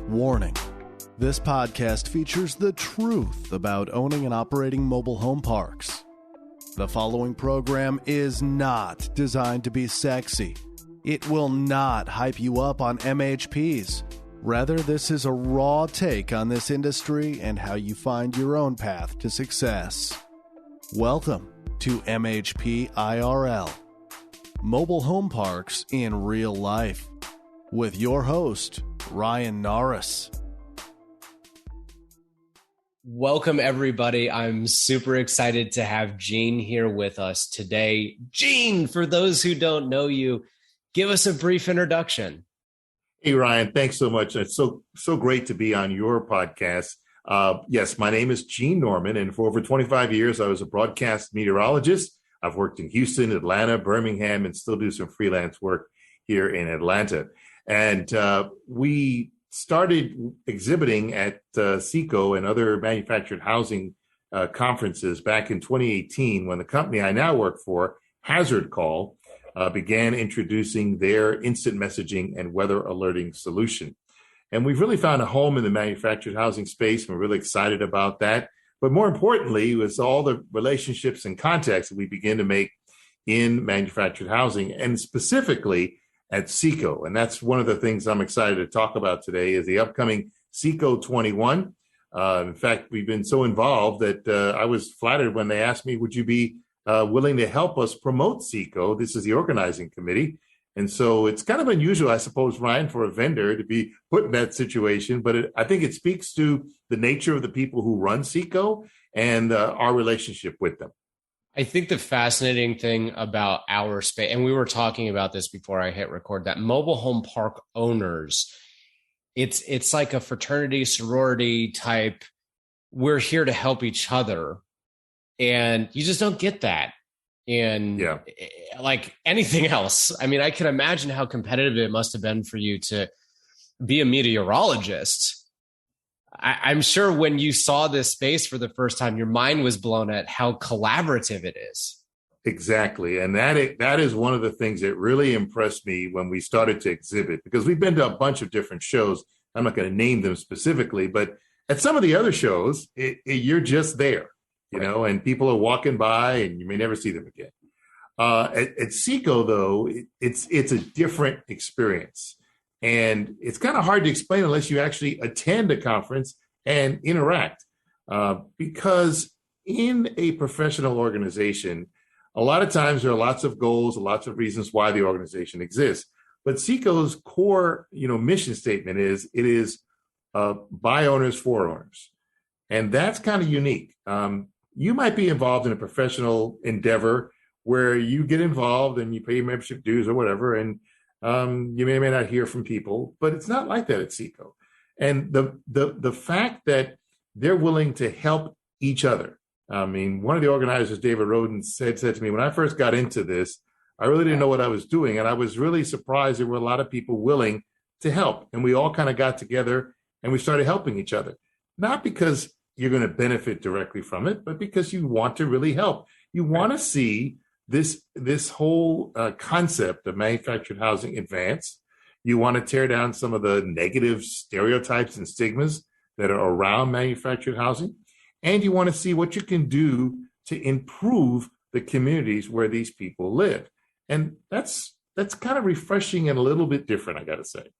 Warning. This podcast features the truth about owning and operating mobile home parks. The following program is not designed to be sexy. It will not hype you up on MHPs. Rather, this is a raw take on this industry and how you find your own path to success. Welcome to MHP IRL, Mobile Home Parks in Real Life, with your host, Ryan Norris. Welcome, everybody. I'm super excited to have Gene here with us today. Gene, for those who don't know you, give us a brief introduction. Hey, Ryan, thanks so much. It's so great to be on your podcast. Yes, my name is Gene Norman, and for over 25 years, I was a broadcast meteorologist. I've worked in Houston, Atlanta, Birmingham, and still do some freelance work here in Atlanta. And we started exhibiting at SECO and other manufactured housing conferences back in 2018 when the company I now work for, Hazard Call, began introducing their instant messaging and weather alerting solution. And we've really found a home in the manufactured housing space. And we're really excited about that. But more importantly, was all the relationships and contacts that we begin to make in manufactured housing, and specifically at SECO. And that's one of the things I'm excited to talk about today is the upcoming SECO 21. In fact, we've been so involved that I was flattered when they asked me, would you be willing to help us promote SECO? This is the organizing committee. And so it's kind of unusual, I suppose, Ryan, for a vendor to be put in that situation. But I think it speaks to the nature of the people who run SECO and our relationship with them. I think the fascinating thing about our space, and we were talking about this before I hit record, that mobile home park owners, it's like a fraternity, sorority type. We're here to help each other. And you just don't get that in like anything else. I mean, I can imagine how competitive it must have been for you to be a meteorologist. I'm sure when you saw this space for the first time, your mind was blown at how collaborative it is. Exactly. And that is one of the things that really impressed me when we started to exhibit, because we've been to a bunch of different shows. I'm not going to name them specifically, but at some of the other shows, you're just there, you know, and people are walking by and you may never see them again. At SECO, though, it's a different experience. And it's kind of hard to explain unless you actually attend a conference and interact. Because in a professional organization, a lot of times there are lots of goals, lots of reasons why the organization exists. But SECO's core, mission statement is by owners for owners. And that's kind of unique. You might be involved in a professional endeavor where you get involved and you pay your membership dues or whatever, and you may or may not hear from people, but it's not like that at SECO. And the fact that they're willing to help each other. I mean, one of the organizers, David Roden, said to me, when I first got into this, I really didn't know what I was doing. And I was really surprised there were a lot of people willing to help. And we all kind of got together and we started helping each other. Not because you're going to benefit directly from it, but because you want to really help. You want to see this whole concept of manufactured housing advance. You want to tear down some of the negative stereotypes and stigmas that are around manufactured housing. And you want to see what you can do to improve the communities where these people live. And that's kind of refreshing and a little bit different, I got to say.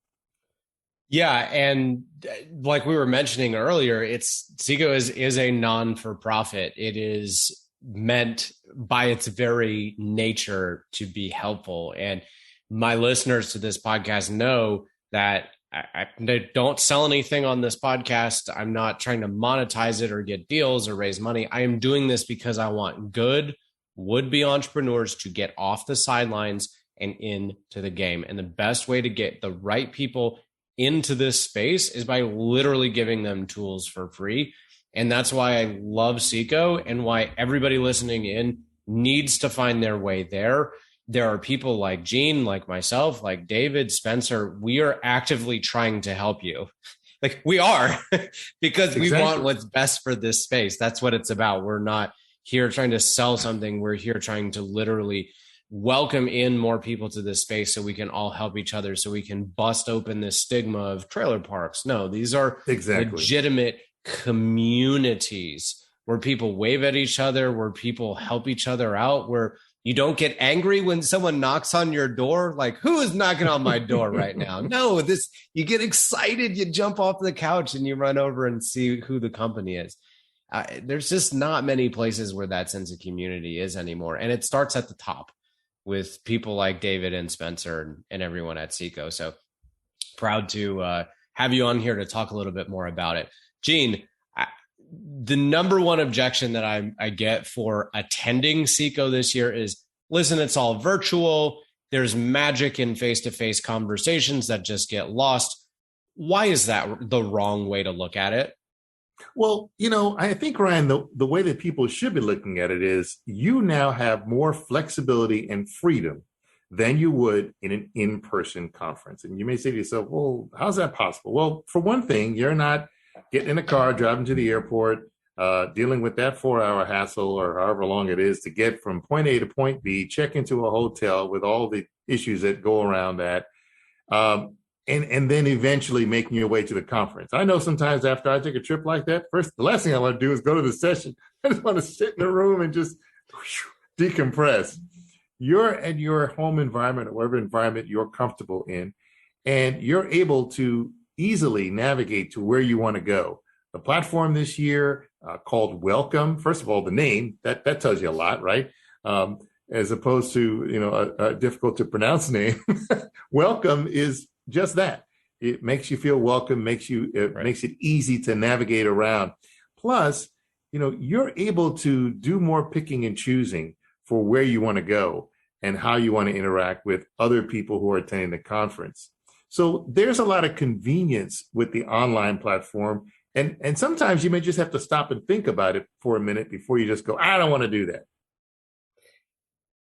Yeah. And like we were mentioning earlier, SECO is a non-for-profit. It is meant by its very nature to be helpful. And my listeners to this podcast know that I don't sell anything on this podcast. I'm not trying to monetize it or get deals or raise money. I am doing this because I want good would-be entrepreneurs to get off the sidelines and into the game. And the best way to get the right people into this space is by literally giving them tools for free. And that's why I love SECO and why everybody listening in needs to find their way there. There are people like Gene, like myself, like David, Spencer. We are actively trying to help you. Like we are, because we want what's best for this space. That's what it's about. We're not here trying to sell something. We're here trying to literally welcome in more people to this space so we can all help each other, so we can bust open this stigma of trailer parks. No, these are legitimate communities where people wave at each other, where people help each other out, where you don't get angry when someone knocks on your door. Like, who is knocking on my door right now? No, you get excited, you jump off the couch and you run over and see who the company is. There's just not many places where that sense of community is anymore. And it starts at the top with people like David and Spencer and everyone at SECO. So proud to have you on here to talk a little bit more about it. Gene, the number one objection that I get for attending SECO this year is, listen, it's all virtual. There's magic in face-to-face conversations that just get lost. Why is that the wrong way to look at it? Well, I think, Ryan, the way that people should be looking at it is you now have more flexibility and freedom than you would in an in-person conference. And you may say to yourself, well, how's that possible? Well, for one thing, you're not getting in a car, driving to the airport, dealing with that 4-hour hassle or however long it is to get from point A to point B, check into a hotel with all the issues that go around that, and then eventually making your way to the conference. I know sometimes after I take a trip like that, the last thing I want to do is go to the session. I just want to sit in a room and just decompress. You're in your home environment or whatever environment you're comfortable in, and you're able to easily navigate to where you want to go. The platform this year called Welcome. First of all, the name that tells you a lot, right? As opposed to a difficult to pronounce name. Welcome is just that. It makes you feel welcome. Makes it easy to navigate around. Plus, you're able to do more picking and choosing for where you want to go and how you want to interact with other people who are attending the conference. So there's a lot of convenience with the online platform. And sometimes you may just have to stop and think about it for a minute before you just go, I don't want to do that.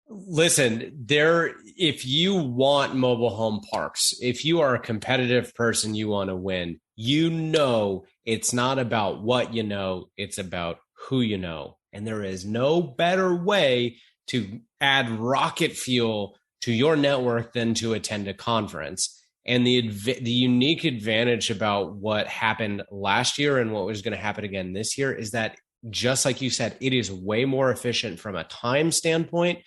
Listen, if you want mobile home parks, if you are a competitive person, you want to win, it's not about what you know, it's about who you know. And there is no better way to add rocket fuel to your network than to attend a conference. And the unique advantage about what happened last year and what was going to happen again this year is that, just like you said, it is way more efficient from a time standpoint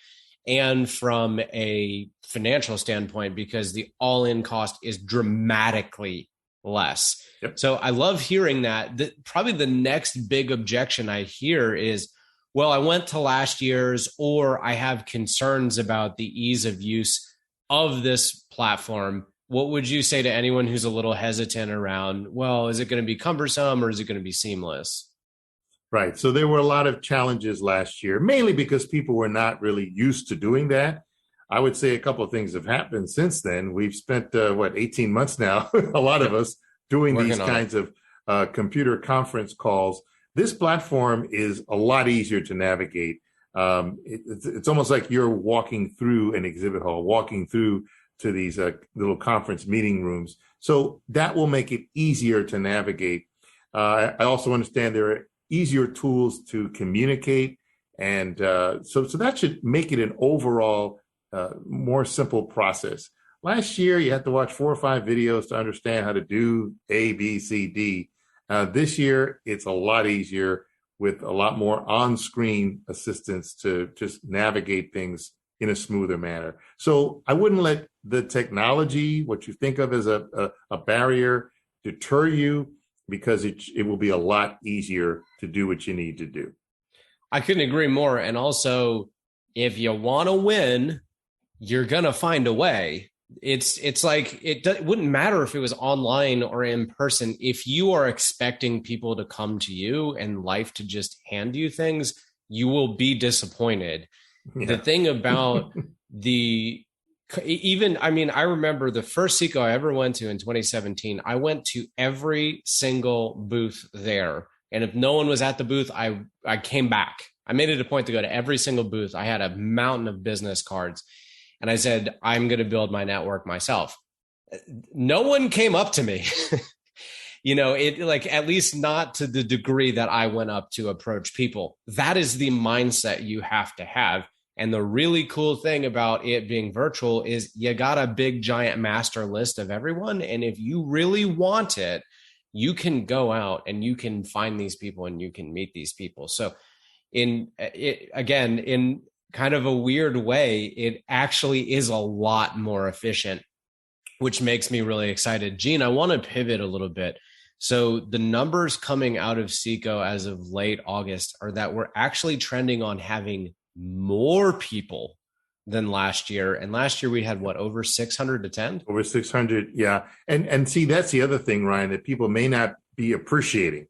and from a financial standpoint because the all-in cost is dramatically less. Yep. So I love hearing that. Probably the next big objection I hear is, well, I went to last year's, or I have concerns about the ease of use of this platform. What would you say to anyone who's a little hesitant around, well, is it going to be cumbersome or is it going to be seamless? Right. So there were a lot of challenges last year, mainly because people were not really used to doing that. I would say a couple of things have happened since then. We've spent, 18 months now, a lot of us doing these kinds of computer conference calls. This platform is a lot easier to navigate. It's almost like you're walking through an exhibit hall, walking through to these little conference meeting rooms. So that will make it easier to navigate. I also understand there are easier tools to communicate. And so that should make it an overall more simple process. Last year, you had to watch 4 or 5 videos to understand how to do A, B, C, D. This year, it's a lot easier with a lot more on-screen assistance to just navigate things in a smoother manner. So I wouldn't let the technology, what you think of as a barrier, deter you, because it will be a lot easier to do what you need to do. I couldn't agree more. And also, if you want to win, you're going to find a way. It's like it wouldn't matter if it was online or in person. If you are expecting people to come to you and life to just hand you things, you will be disappointed. Yeah. The thing about I remember the first SECO I ever went to in 2017, I went to every single booth there. And if no one was at the booth, I came back. I made it a point to go to every single booth. I had a mountain of business cards. And I said, I'm going to build my network myself. No one came up to me. At least not to the degree that I went up to approach people. That is the mindset you have to have. And the really cool thing about it being virtual is you got a big giant master list of everyone. And if you really want it, you can go out and you can find these people and you can meet these people. So in kind of a weird way, it actually is a lot more efficient, which makes me really excited. Gene, I want to pivot a little bit. So the numbers coming out of SECO as of late August are that we're actually trending on having more people than last year. And last year we had over 600 attend? Over 600, yeah. And see, that's the other thing, Ryan, that people may not be appreciating.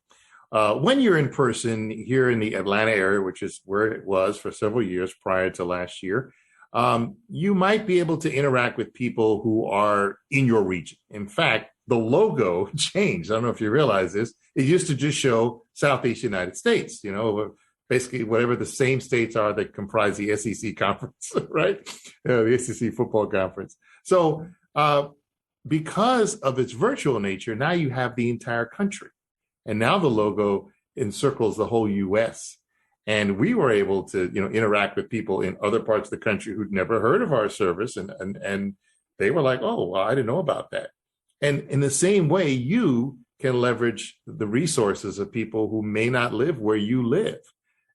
When you're in person here in the Atlanta area, which is where it was for several years prior to last year, you might be able to interact with people who are in your region. In fact, the logo changed. I don't know if you realize this. It used to just show Southeast United States, basically whatever the same states are that comprise the SEC conference, right? The SEC football conference. So because of its virtual nature, now you have the entire country. And now the logo encircles the whole U.S. And we were able to, interact with people in other parts of the country who'd never heard of our service. And they were like, oh, well, I didn't know about that. And in the same way, you can leverage the resources of people who may not live where you live.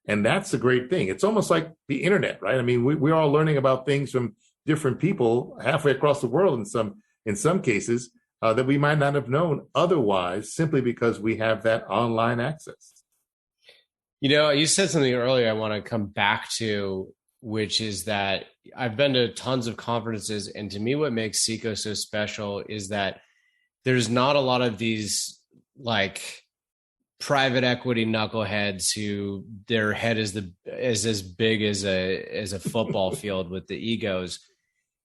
And that's a great thing. It's almost like the internet, right? I mean, we're all learning about things from different people halfway across the world in some cases that we might not have known otherwise, simply because we have that online access. You said something earlier I want to come back to, which is that I've been to tons of conferences. And to me, what makes SECO so special is that there's not a lot of these like private equity knuckleheads who their head is as big as a football field with the egos.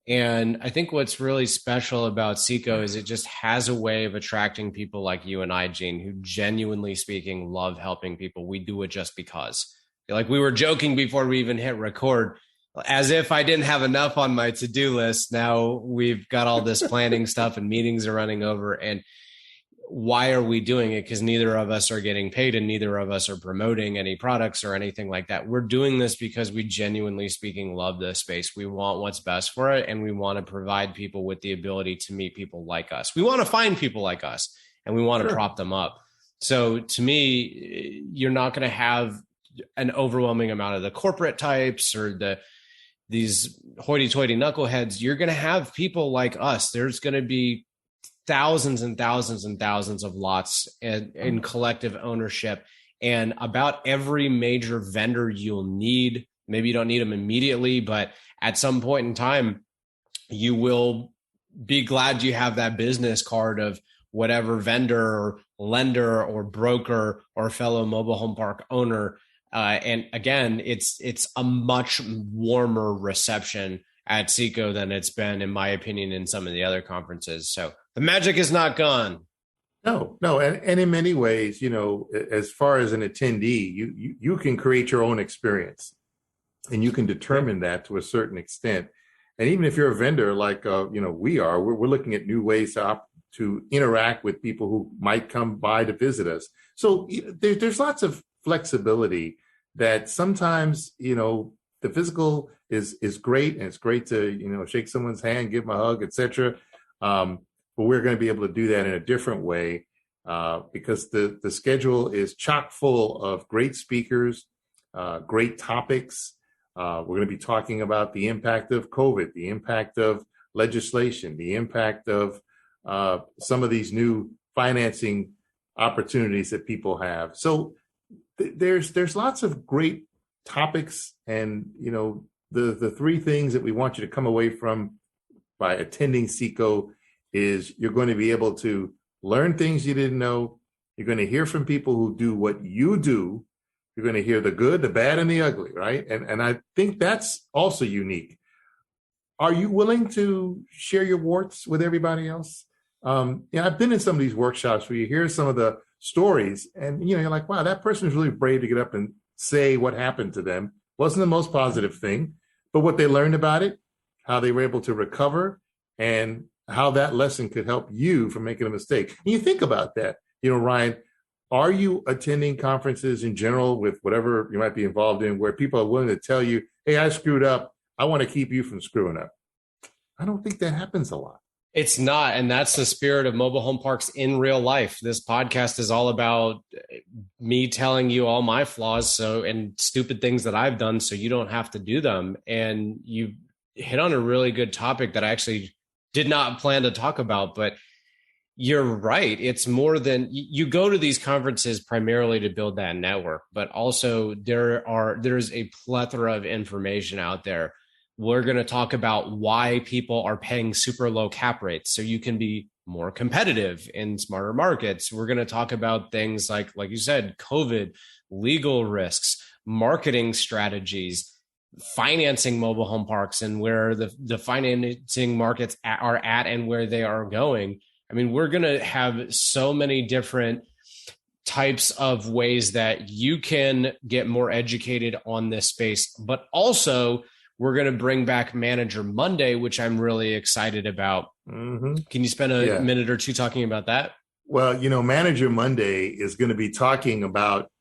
And I think what's really special about SECO is it just has a way of attracting people like you and I, Gene, who genuinely speaking love helping people. We do it just because. Like we were joking before we even hit record, as if I didn't have enough on my to-do list. Now we've got all this planning stuff and meetings are running over. And why are we doing it? Because neither of us are getting paid and neither of us are promoting any products or anything like that. We're doing this because we genuinely speaking love this space. We want what's best for it. And we want to provide people with the ability to meet people like us. We want to find people like us and we want to prop them up. So to me, you're not going to have an overwhelming amount of the corporate types or these hoity-toity knuckleheads. You're going to have people like us. There's going to be thousands and thousands and thousands of lots in collective ownership, and about every major vendor you'll need. Maybe you don't need them immediately, but at some point in time, you will be glad you have that business card of whatever vendor or lender or broker or fellow mobile home park owner. And again, it's a much warmer reception at SECO than it's been, in my opinion, in some of the other conferences. So the magic is not gone. No. And in many ways, as far as an attendee, you can create your own experience and you can determine that to a certain extent. And even if you're a vendor like, we're looking at new ways to interact with people who might come by to visit us. So there's lots of flexibility that sometimes, the physical is great, and it's great to, shake someone's hand, give them a hug, etc. But we're going to be able to do that in a different way because the schedule is chock full of great speakers, great topics. We're going to be talking about the impact of COVID, the impact of legislation, the impact of some of these new financing opportunities that people have. So there's lots of great topics, and the three things that we want you to come away from by attending SECO is you're going to be able to learn things you didn't know. You're going to hear from people who do what you do. You're going to hear the good, the bad, and the ugly, right? And I think that's also unique. Are you willing to share your warts with everybody else? I've been in some of these workshops where you hear some of the stories and, you're like, wow, that person is really brave to get up and say what happened to them. Wasn't the most positive thing, but what they learned about it, how they were able to recover, and how that lesson could help you from making a mistake. And you think about that, Ryan, are you attending conferences in general with whatever you might be involved in where people are willing to tell you, hey, I screwed up. I want to keep you from screwing up? I don't think that happens a lot. It's not. And that's the spirit of mobile home parks in real life. This podcast is all about me telling you all my flaws and stupid things that I've done so you don't have to do them. And you hit on a really good topic that I actually did not plan to talk about, but you're right. It's more than you go to these conferences primarily to build that network, but also there's a plethora of information out there. We're going to talk about why people are paying super low cap rates so you can be more competitive in smarter markets. We're going to talk about things like you said, COVID, legal risks, marketing strategies, financing mobile home parks and where the financing markets are at and where they are going. I mean, we're going to have so many different types of ways that you can get more educated on this space, but also we're going to bring back Manager Monday, which I'm really excited about. Mm-hmm. Can you spend a minute or two talking about that? Well, Manager Monday is going to be talking about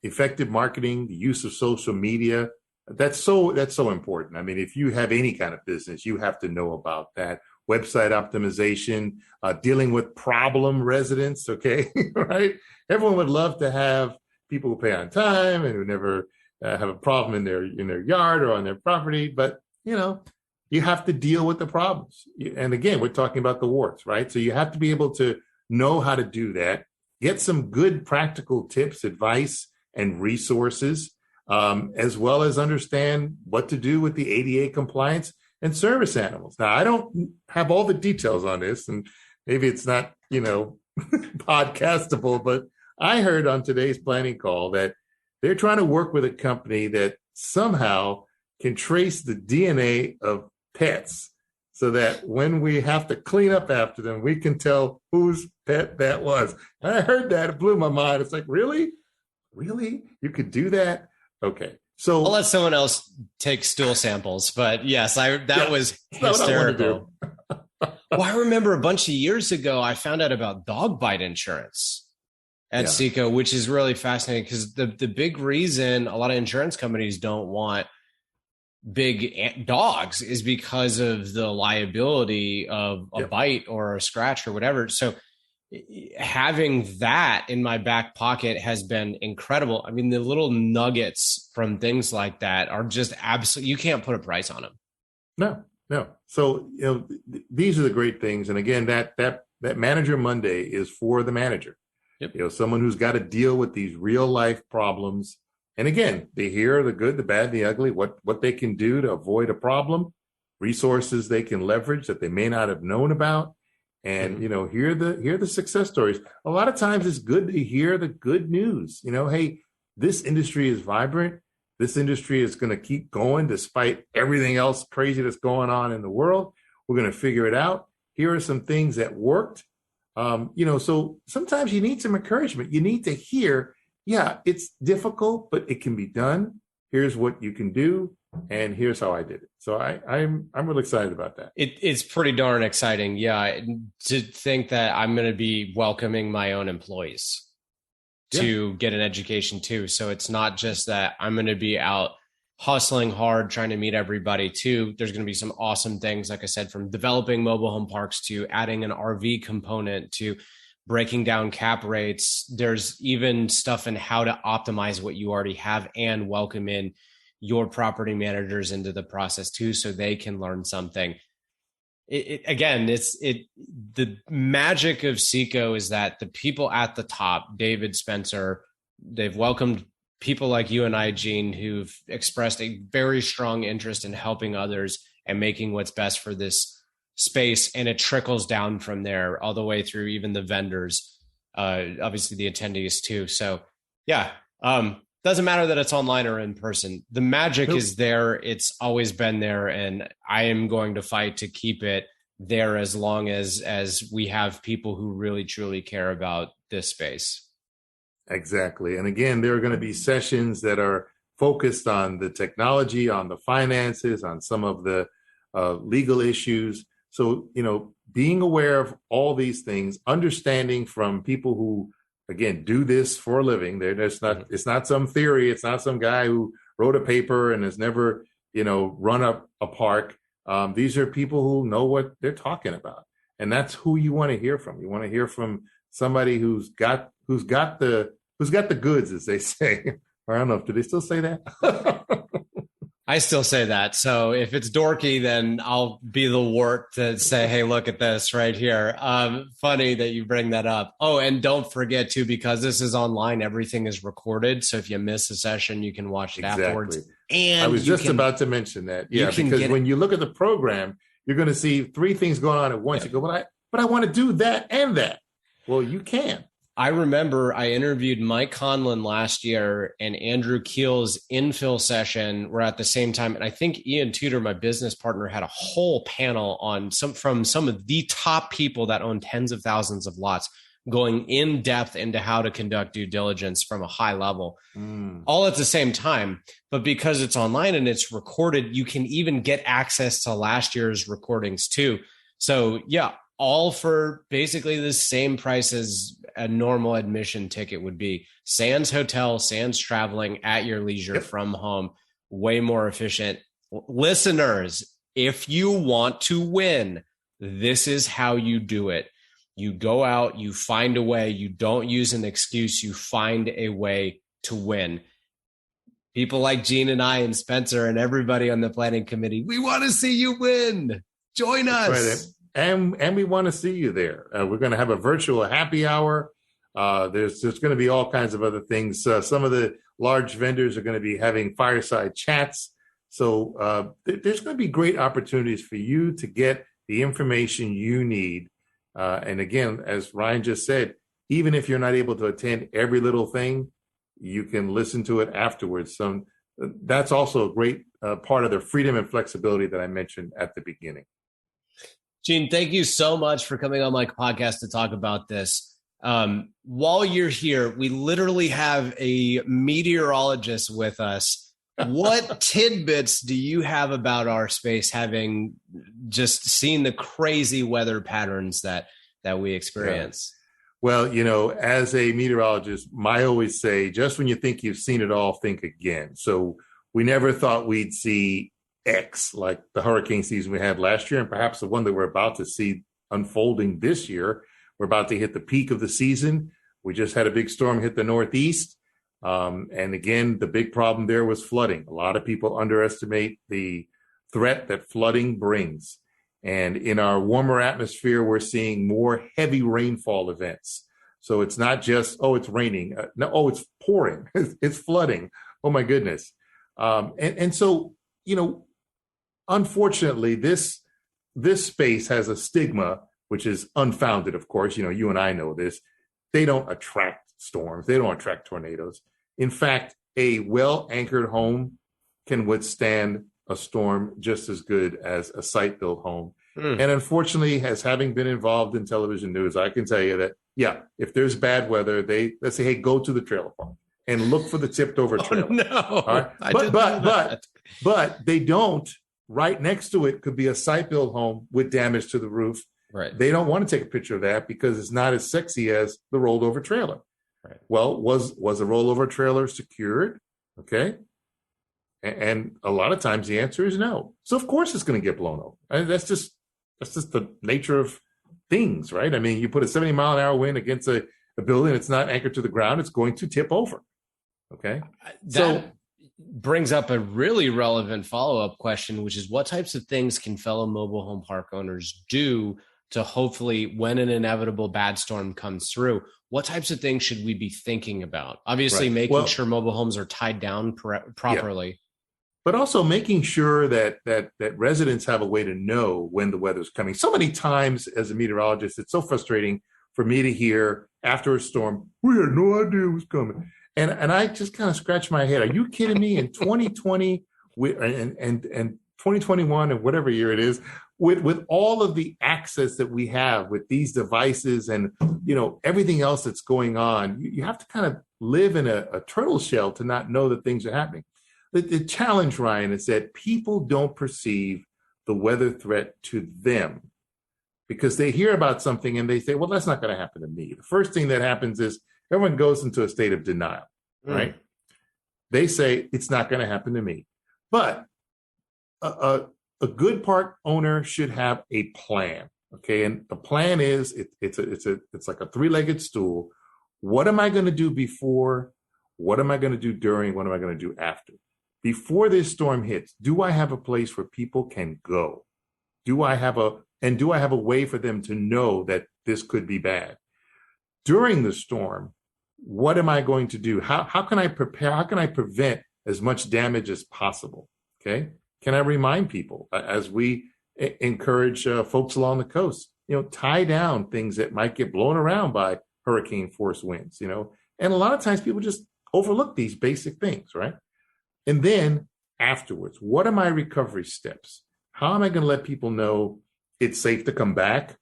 effective marketing, the use of social media. That's so important. I mean, if you have any kind of business, you have to know about that. Website optimization, dealing with problem residents. Okay, right? Everyone would love to have people who pay on time and who never have a problem in their yard or on their property, but you have to deal with the problems. And again, we're talking about the warts, right? So you have to be able to know how to do that, get some good practical tips, advice, and resources, as well as understand what to do with the ADA compliance and service animals. Now, I don't have all the details on this, and maybe it's not, podcastable, but I heard on today's planning call that they're trying to work with a company that somehow can trace the DNA of pets so that when we have to clean up after them, we can tell whose pet that was. And I heard that. It blew my mind. It's like, really? Really? You could do that? Okay. So I'll let someone else take stool samples. But yes, that was hysterical. Well, I remember a bunch of years ago, I found out about dog bite insurance at SECO, which is really fascinating because the big reason a lot of insurance companies don't want big dogs is because of the liability of a bite or a scratch or whatever. So having that in my back pocket has been incredible. I mean, the little nuggets from things like that are just absolutely, you can't put a price on them. No. So, these are the great things. And again, that Manager Monday is for the manager. Yep. Someone who's got to deal with these real life problems. And again, they hear the good, the bad, the ugly, what they can do to avoid a problem, resources they can leverage that they may not have known about. And, hear the success stories. A lot of times it's good to hear the good news. Hey, this industry is vibrant. This industry is going to keep going despite everything else crazy that's going on in the world. We're going to figure it out. Here are some things that worked. So sometimes you need some encouragement. You need to hear, it's difficult, but it can be done. Here's what you can do. And here's how I did it. So I'm really excited about that. It's pretty darn exciting. Yeah. To think that I'm going to be welcoming my own employees to get an education too. So it's not just that I'm going to be out hustling hard, trying to meet everybody too. There's going to be some awesome things, like I said, from developing mobile home parks to adding an RV component to breaking down cap rates. There's even stuff in how to optimize what you already have and welcome in your property managers into the process too, so they can learn something. The magic of SECO is that the people at the top, David, Spencer, they've welcomed people like you and I, Gene, who've expressed a very strong interest in helping others and making what's best for this space. And it trickles down from there all the way through even the vendors, obviously the attendees too. So doesn't matter that it's online or in person. The magic is there. It's always been there. And I am going to fight to keep it there as long as we have people who really, truly care about this space. Exactly. And again, there are going to be sessions that are focused on the technology, on the finances, on some of the legal issues. So, being aware of all these things, understanding from people who, again, do this for a living. It's not some theory. It's not some guy who wrote a paper and has never, run up a park. These are people who know what they're talking about. And that's who you want to hear from. You want to hear from somebody who's got the goods, as they say. Or I don't know, do they still say that? I still say that. So if it's dorky, then I'll be the wart to say, hey, look at this right here. Funny that you bring that up. Oh, and don't forget too, because this is online, everything is recorded. So if you miss a session, you can watch it afterwards. And I was just about to mention that. Yeah, because when you look at the program, you're going to see 3 things going on at once. Yeah. You go, but I want to do that and that. Well, you can. I remember I interviewed Mike Conlon last year, and Andrew Keel's infill session were at the same time. And I think Ian Tudor, my business partner, had a whole panel on from some of the top people that own tens of thousands of lots, going in depth into how to conduct due diligence from a high level, all at the same time. But because it's online and it's recorded, you can even get access to last year's recordings too. So yeah, all for basically the same price as a normal admission ticket would be. Sans hotel, sans traveling at your leisure from home, way more efficient. Listeners, if you want to win, this is how you do it. You go out, you find a way, you don't use an excuse, you find a way to win. People like Gene and I and Spencer and everybody on the planning committee, we want to see you win. Join us. Right. And we want to see you there. We're going to have a virtual happy hour. There's going to be all kinds of other things. Some of the large vendors are going to be having fireside chats. So there's going to be great opportunities for you to get the information you need. And again, as Ryan just said, even if you're not able to attend every little thing, you can listen to it afterwards. So that's also a great part of the freedom and flexibility that I mentioned at the beginning. Gene, thank you so much for coming on my podcast to talk about this. While you're here, we literally have a meteorologist with us. What tidbits do you have about our space, having just seen the crazy weather patterns that we experience? Well, as a meteorologist, I always say, just when you think you've seen it all, think again. So we never thought we'd see X, like the hurricane season we had last year, and perhaps the one that we're about to see unfolding this year. We're about to hit the peak of the season. We just had a big storm hit the Northeast. And again, the big problem there was flooding. A lot of people underestimate the threat that flooding brings. And in our warmer atmosphere, we're seeing more heavy rainfall events. So it's not just, it's raining. It's pouring. It's flooding. Oh, my goodness. And so, unfortunately, this space has a stigma, which is unfounded, of course. You and I know this. They don't attract storms. They don't attract tornadoes. In fact, a well-anchored home can withstand a storm just as good as a site-built home. And unfortunately, as having been involved in television news, I can tell you that, if there's bad weather, let's say, hey, go to the trailer park and look for the tipped-over trailer. Oh, no. All right? But they don't. Right next to it could be a site-built home with damage to the roof. Right. They don't want to take a picture of that because it's not as sexy as the rolled over trailer. Right. Well, was a rollover trailer secured? Okay. And a lot of times the answer is no. So of course it's going to get blown over. And that's just the nature of things, right? I mean, you put a 70-mile-an-hour wind against a building that's not anchored to the ground, it's going to tip over. Okay. That brings up a really relevant follow-up question, which is what types of things can fellow mobile home park owners do to hopefully, when an inevitable bad storm comes through, what types of things should we be thinking about? Obviously, making sure mobile homes are tied down properly. Yeah. But also making sure that residents have a way to know when the weather's coming. So many times as a meteorologist, it's so frustrating for me to hear after a storm, we had no idea it was coming. And I just kind of scratch my head. Are you kidding me? In 2020 and 2021 and whatever year it is, with all of the access that we have with these devices and everything else that's going on, you have to kind of live in a turtle shell to not know that things are happening. The challenge, Ryan, is that people don't perceive the weather threat to them because they hear about something and they say, well, that's not going to happen to me. The first thing that happens is, everyone goes into a state of denial, right? They say it's not going to happen to me. But a good park owner should have a plan. Okay. And the plan is it's like a three-legged stool. What am I going to do before? What am I going to do during? What am I going to do after? Before this storm hits, do I have a place where people can go? Do I have a way for them to know that this could be bad? During the storm, what am I going to do? How can I prepare? How can I prevent as much damage as possible? Okay. Can I remind people as we encourage folks along the coast, tie down things that might get blown around by hurricane force winds, and a lot of times people just overlook these basic things, right? And then afterwards, what are my recovery steps? How am I going to let people know it's safe to come back,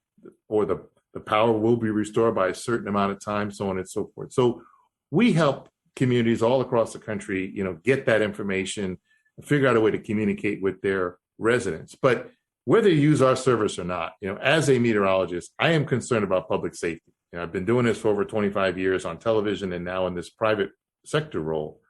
or the power will be restored by a certain amount of time, so on and so forth. So we help communities all across the country, get that information and figure out a way to communicate with their residents. But whether you use our service or not, as a meteorologist, I am concerned about public safety. I've been doing this for over 25 years on television and now in this private sector role.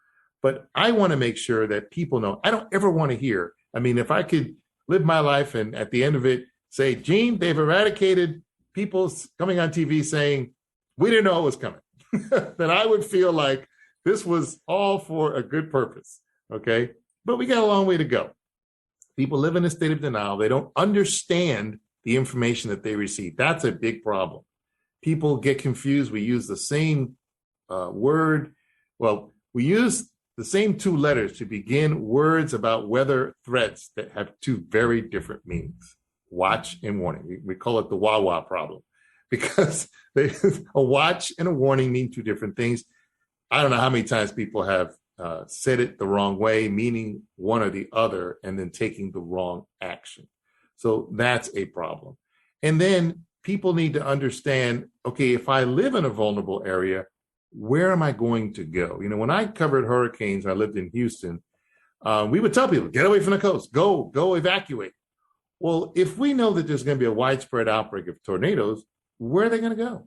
But I want to make sure that people know. I don't ever want to hear. If I could live my life and at the end of it say, Gene, they've eradicated people coming on TV saying, we didn't know it was coming, then I would feel like this was all for a good purpose. Okay. But we got a long way to go. People live in a state of denial. They don't understand the information that they receive. That's a big problem. People get confused. We use the same word. Well, we use the same two letters to begin words about weather threats that have two very different meanings: watch and warning. We call it the wah-wah problem, because a watch and a warning mean two different things. I don't know how many times people have said it the wrong way, meaning one or the other, and then taking the wrong action. So that's a problem. And then people need to understand, okay, if I live in a vulnerable area, where am I going to go? When I covered hurricanes, I lived in Houston, we would tell people, get away from the coast, go evacuate. Well, if we know that there's going to be a widespread outbreak of tornadoes, where are they going to go?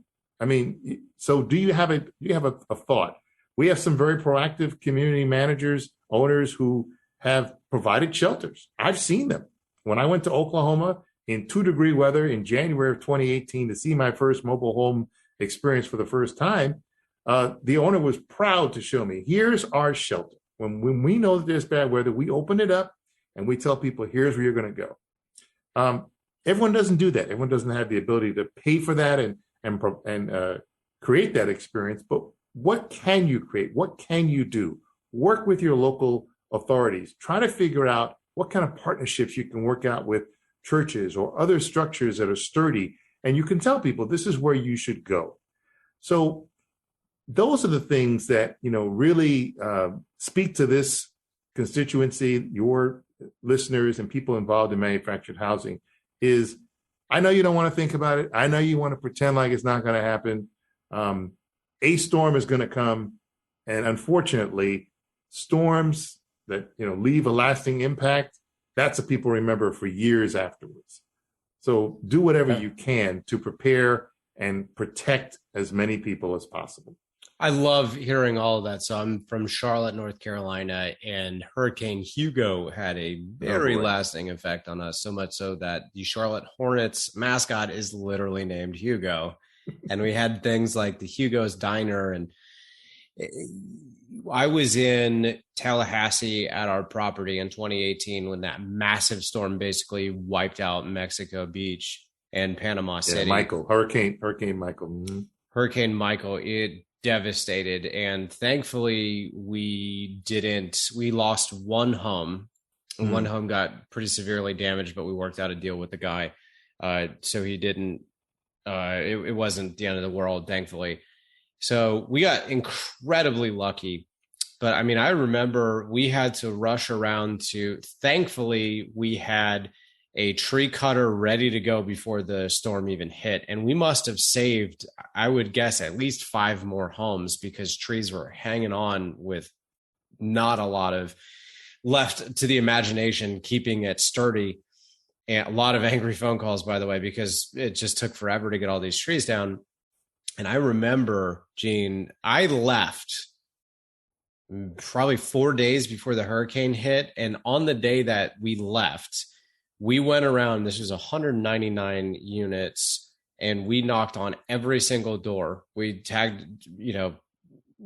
So do you have a thought? We have some very proactive community managers, owners who have provided shelters. I've seen them. When I went to Oklahoma in 2-degree weather in January of 2018 to see my first mobile home experience for the first time, the owner was proud to show me, here's our shelter. When we know that there's bad weather, we open it up and we tell people, here's where you're going to go. Everyone doesn't do that. Everyone doesn't have the ability to pay for that and create that experience. But what can you create? What can you do? Work with your local authorities. Try to figure out what kind of partnerships you can work out with churches or other structures that are sturdy. And you can tell people this is where you should go. So those are the things that, really speak to this constituency, your listeners and people involved in manufactured housing. Is I know you don't want to think about it. I know you want to pretend like it's not going to happen. A storm is going to come. And unfortunately, storms that, leave a lasting impact, that's what people remember for years afterwards. So do whatever you can to prepare and protect as many people as possible. I love hearing all of that. So I'm from Charlotte, North Carolina, and Hurricane Hugo had a very lasting effect on us, so much so that the Charlotte Hornets mascot is literally named Hugo. And we had things like the Hugo's Diner. And I was in Tallahassee at our property in 2018 when that massive storm basically wiped out Mexico Beach and Panama City. Hurricane Michael. Mm-hmm. Hurricane Michael, it devastated. And thankfully we lost one home. Mm-hmm. One home got pretty severely damaged, but we worked out a deal with the guy. So he didn't, it wasn't the end of the world, thankfully. So we got incredibly lucky. But I remember we had to rush around thankfully we had a tree cutter ready to go before the storm even hit. And we must have saved, I would guess, at least 5 more homes because trees were hanging on with not a lot of left to the imagination, keeping it sturdy. And a lot of angry phone calls, by the way, because it just took forever to get all these trees down. And I remember, Gene, I left probably 4 days before the hurricane hit. And on the day that we left, we went around, this was 199 units, and we knocked on every single door. We tagged,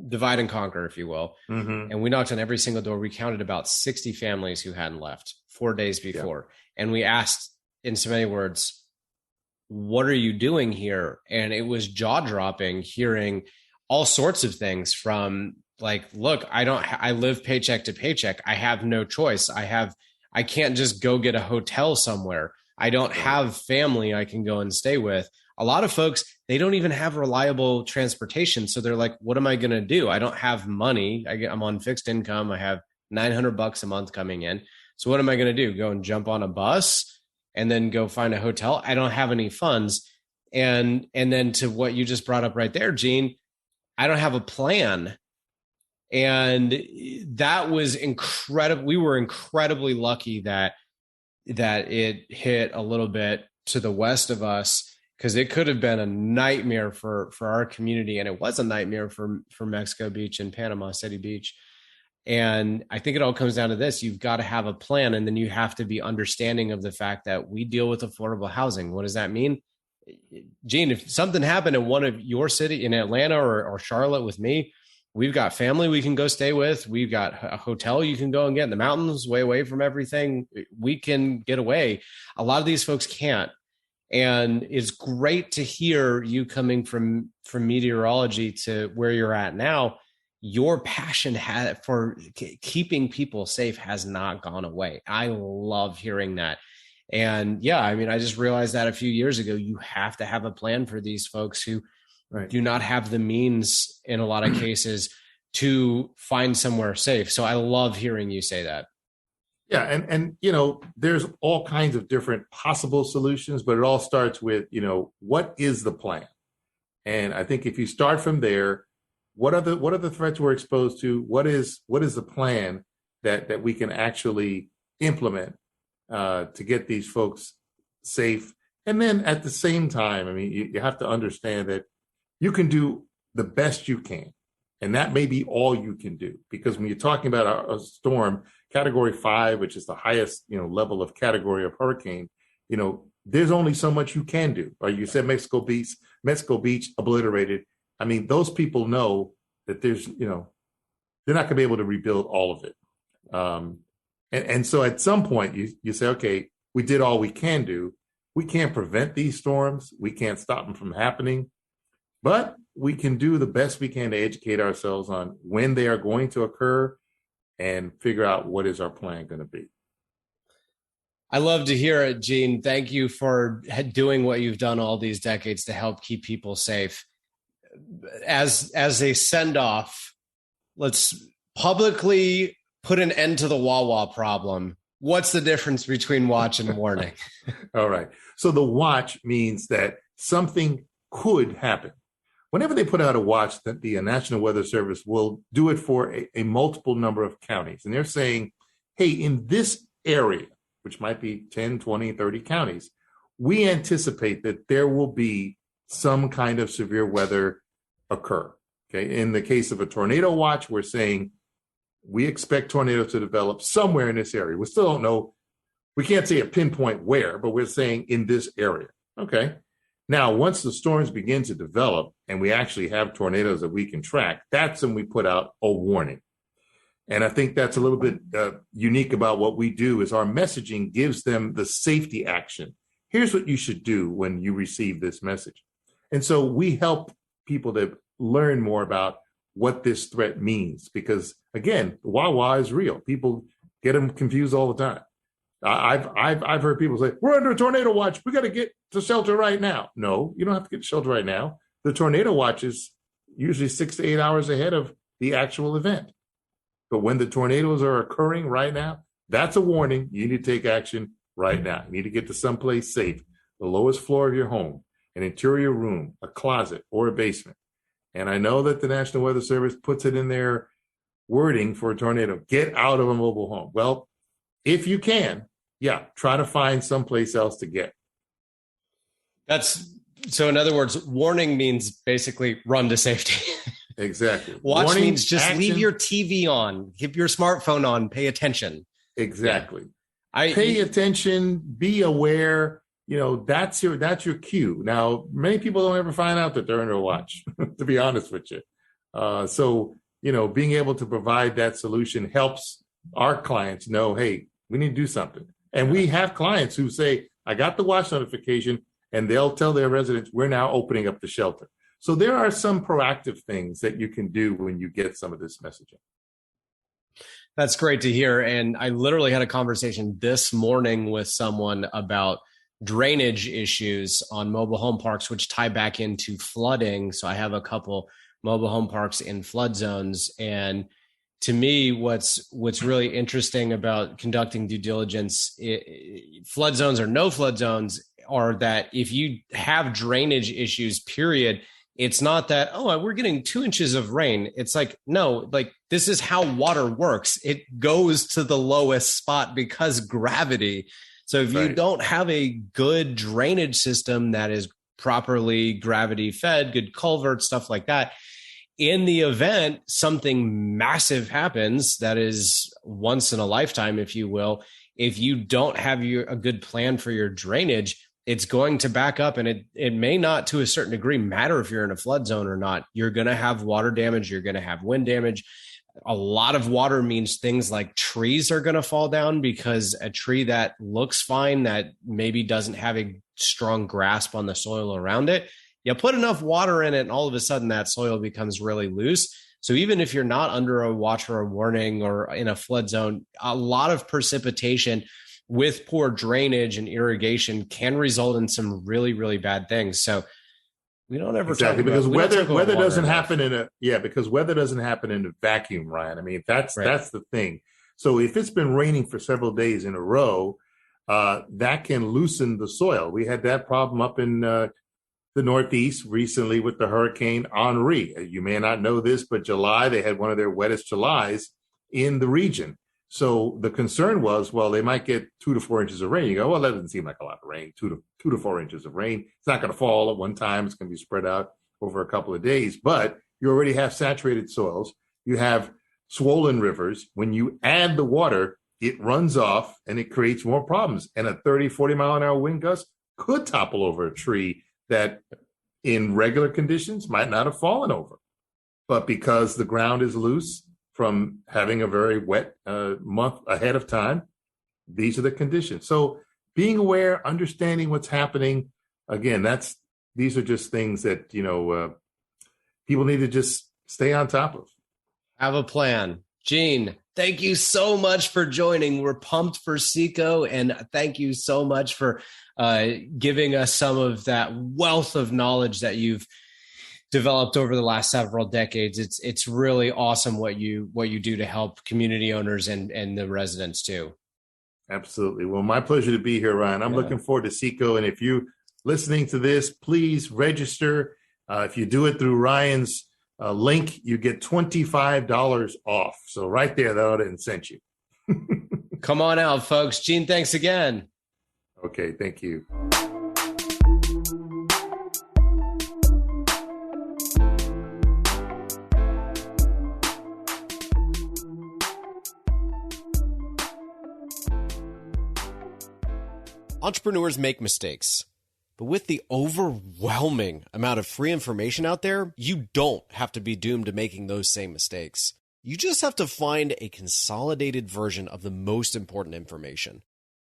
divide and conquer, if you will. Mm-hmm. And we knocked on every single door. We counted about 60 families who hadn't left 4 days before. Yeah. And we asked in so many words, what are you doing here? And it was jaw dropping hearing all sorts of things from like, look, I live paycheck to paycheck. I have no choice. I can't just go get a hotel somewhere. I don't have family I can go and stay with. A lot of folks, they don't even have reliable transportation. So they're like, what am I going to do? I don't have money. I'm on fixed income. I have $900 a month coming in. So what am I going to do? Go and jump on a bus and then go find a hotel? I don't have any funds. And then to what you just brought up right there, Gene, I don't have a plan. And that was incredible. We were incredibly lucky that it hit a little bit to the west of us, because it could have been a nightmare for our community. And it was a nightmare for Mexico Beach and Panama City Beach. And I think it all comes down to this. You've got to have a plan, and then you have to be understanding of the fact that we deal with affordable housing. What does that mean? Gene, if something happened in one of your city, in Atlanta or Charlotte with me, we've got family we can go stay with. We've got a hotel you can go and get in the mountains, way away from everything. We can get away. A lot of these folks can't. And it's great to hear you coming from meteorology to where you're at now. Your passion for keeping people safe has not gone away. I love hearing that. And yeah, I mean, I just realized that a few years ago, you have to have a plan for these folks who do not have the means in a lot of cases to find somewhere safe. So I love hearing you say that. Yeah. And there's all kinds of different possible solutions, but it all starts with, what is the plan? And I think if you start from there, what are the threats we're exposed to? What is the plan that we can actually implement to get these folks safe? And then at the same time, I mean, you have to understand that you can do the best you can. And that may be all you can do, because when you're talking about a storm, Category 5, which is the highest, level of category of hurricane, there's only so much you can do. Right? You said Mexico Beach obliterated. I mean, those people know that there's, they're not going to be able to rebuild all of it. And so at some point you say, okay, we did all we can do. We can't prevent these storms. We can't stop them from happening, but we can do the best we can to educate ourselves on when they are going to occur and figure out what is our plan going to be. I love to hear it, Gene. Thank you for doing what you've done all these decades to help keep people safe. As a send-off, let's publicly put an end to the Wawa problem. What's the difference between watch and warning? All right. So the watch means that something could happen. Whenever they put out a watch, that the National Weather Service will do it for a multiple number of counties. And they're saying, hey, in this area, which might be 10, 20, 30 counties, we anticipate that there will be some kind of severe weather occur. Okay. In the case of a tornado watch, we're saying we expect tornadoes to develop somewhere in this area. We still don't know. We can't say a pinpoint where, but we're saying in this area. Okay. Now, once the storms begin to develop and we actually have tornadoes that we can track, that's when we put out a warning. And I think that's a little bit unique about what we do is our messaging gives them the safety action. Here's what you should do when you receive this message. And so we help people to learn more about what this threat means, because again, Wawa is real. People get them confused all the time. I've heard people say, we're under a tornado watch. We got to get to shelter right now. No, you don't have to get to shelter right now. The tornado watch is usually 6 to 8 hours ahead of the actual event. But when the tornadoes are occurring right now, that's a warning. You need to take action right now. You need to get to someplace safe, the lowest floor of your home, an interior room, a closet, or a basement. And I know that the National Weather Service puts it in their wording for a tornado, get out of a mobile home. Well, if you can, try to find someplace else to get. That's So in other words, warning means basically run to safety. Exactly. Watch Warning, means just action. leave your TV on, keep your smartphone on, pay attention. Exactly. Yeah. Pay attention, be aware. That's your cue. Now, many people don't ever find out that they're under a watch, to be honest with you. So being able to provide that solution helps our clients know, hey, we need to do something. And we have clients who say, I got the watch notification, and they'll tell their residents, we're now opening up the shelter. So there are some proactive things that you can do when you get some of this messaging. That's great to hear. And I literally had a conversation this morning with someone about drainage issues on mobile home parks, which tie back into flooding. So I have a couple mobile home parks in flood zones. And to me, what's really interesting about conducting due diligence, flood zones or no flood zones, are that if you have drainage issues, period, it's not that, oh, we're getting 2 inches of rain. It's like, no, like this is how water works. It goes to the lowest spot because gravity. So if you don't have a good drainage system that is properly gravity fed, good culvert, stuff like that, in the event something massive happens that is once in a lifetime, if you will, if you don't have a good plan for your drainage, it's going to back up, and it may not, to a certain degree, matter if you're in a flood zone or not. You're going to have water damage. You're going to have wind damage. A lot of water means things like trees are going to fall down, because a tree that looks fine, that maybe doesn't have a strong grasp on the soil around it, you put enough water in it, and all of a sudden that soil becomes really loose. So even if you're not under a watch or a warning or in a flood zone, a lot of precipitation with poor drainage and irrigation can result in some really, really bad things. So we don't ever exactly talk because about, weather doesn't happen because weather doesn't happen in a vacuum, Ryan. I mean, that's the thing. So if it's been raining for several days in a row, that can loosen the soil. We had that problem up in the Northeast recently with the Hurricane Henri. You may not know this, but July, they had one of their wettest Julys in the region. So the concern was, well, they might get 2 to 4 inches of rain. You go, well, that doesn't seem like a lot of rain, 2 to 4 inches of rain. It's not going to fall at one time. It's going to be spread out over a couple of days. But you already have saturated soils. You have swollen rivers. When you add the water, it runs off and it creates more problems. And a 30, 40 mile an hour wind gust could topple over a tree that in regular conditions might not have fallen over. But because the ground is loose from having a very wet month ahead of time, these are the conditions. So being aware, understanding what's happening, again, these are just things that, people need to just stay on top of. Have a plan. Gene, thank you so much for joining. We're pumped for SECO, and thank you so much for giving us some of that wealth of knowledge that you've developed over the last several decades. It's really awesome what you do to help community owners and the residents too. Absolutely. Well, my pleasure to be here, Ryan. I'm looking forward to SECO. And if you're listening to this, please register. If you do it through Ryan's link, you get $25 off. So right there, that ought to incent you. Come on out, folks. Gene, thanks again. Okay, thank you. Entrepreneurs make mistakes, but with the overwhelming amount of free information out there, you don't have to be doomed to making those same mistakes. You just have to find a consolidated version of the most important information.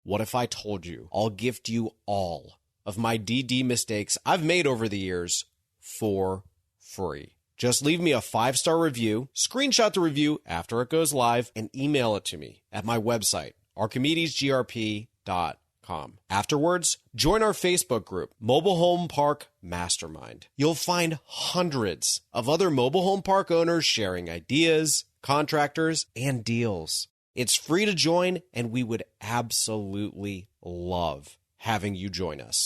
What if I told you I'll gift you all of my DD mistakes I've made over the years for free? Just leave me a 5-star review, screenshot the review after it goes live, and email it to me at my website, archimedesgrp.com. Afterwards, join our Facebook group, Mobile Home Park Mastermind. You'll find hundreds of other mobile home park owners sharing ideas, contractors, and deals. It's free to join, and we would absolutely love having you join us.